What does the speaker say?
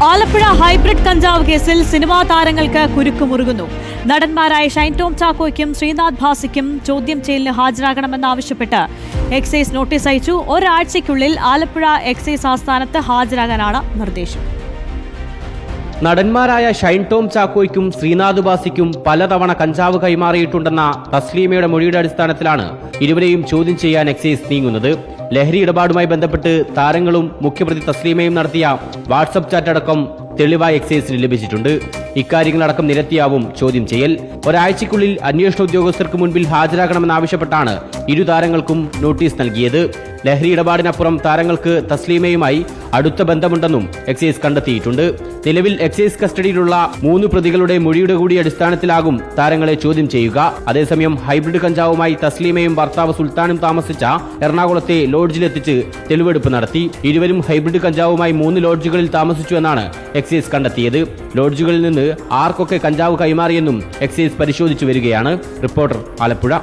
Alappuzha hybrid കഞ്ചാവ് കേസിൽ cinema താരങ്ങൾക്ക് കുരുക്കുമുറുകുന്നു. നടന്മാരായ ഷൈൻ ടോം ചാക്കോയ്ക്കും ശ്രീനാഥ് ഭാസിക്കും ചോദ്യം ചെയ്യലിന് ഹാജരാകണമെന്നാവശ്യപ്പെട്ട് എക്സൈസ് നോട്ടീസ് അയച്ചു. ഒരാഴ്ചയ്ക്കുള്ളിൽ ആലപ്പുഴ എക്സൈസ് ആസ്ഥാനത്ത് ഹാജരാകാനാണ് നിർദ്ദേശം. നടന്മാരായ ഷൈൻ ടോം ചാക്കോയ്ക്കും ശ്രീനാഥ് ഭാസിക്കും പലതവണ കഞ്ചാവ് കൈമാറിയിട്ടുണ്ടെന്ന തസ്ലീമയുടെ മൊഴിയുടെ അടിസ്ഥാനത്തിലാണ് ഇരുവരെയും ചോദ്യം ചെയ്യാൻ എക്സൈസ് നീങ്ങുന്നത്. ലഹരി ഇടപാടുമായി ബന്ധപ്പെട്ട് താരങ്ങളും മുഖ്യപ്രതി തസ്ലീമയും നടത്തിയ വാട്സപ്പ് ചാറ്റ് അടക്കം തെളിവായി എക്സൈസിന് ലഭിച്ചിട്ടുണ്ട്. ഇക്കാര്യങ്ങളടക്കം നിരത്തിയാവും ചോദ്യം ചെയ്യൽ. ഒരാഴ്ചയ്ക്കുള്ളിൽ അന്വേഷണ ഉദ്യോഗസ്ഥർക്ക് മുൻപിൽ ഹാജരാകണമെന്നാവശ്യപ്പെട്ടാണ് ഇരു താരങ്ങൾക്കും നോട്ടീസ് നൽകിയത്. ലഹരി ഇടപാടിനപ്പുറം താരങ്ങൾക്ക് തസ്ലീമയുമായി അടുത്ത ബന്ധമുണ്ടെന്നും എക്സൈസ് കണ്ടെത്തിയിട്ടുണ്ട്. നിലവിൽ എക്സൈസ് കസ്റ്റഡിയിലുള്ള 3 പ്രതികളുടെ മൊഴിയുടെ കൂടി അടിസ്ഥാനത്തിലാകും താരങ്ങളെ ചോദ്യം ചെയ്യുക. അതേസമയം ഹൈബ്രിഡ് കഞ്ചാവുമായി തസ്ലീമയും ഭർത്താവ് സുൽത്താനും താമസിച്ച എറണാകുളത്തെ ലോഡ്ജിലെത്തിച്ച് തെളിവെടുപ്പ് നടത്തി. ഇരുവരും ഹൈബ്രിഡ് കഞ്ചാവുമായി 3 ലോഡ്ജുകളിൽ താമസിച്ചു എന്നാണ് എക്സൈസ് കണ്ടെത്തിയത്. ലോഡ്ജുകളിൽ നിന്ന് ആർക്കൊക്കെ കഞ്ചാവ് കൈമാറിയെന്നും എക്സൈസ് പരിശോധിച്ചു വരികയാണ്. റിപ്പോർട്ടർ, ആലപ്പുഴ.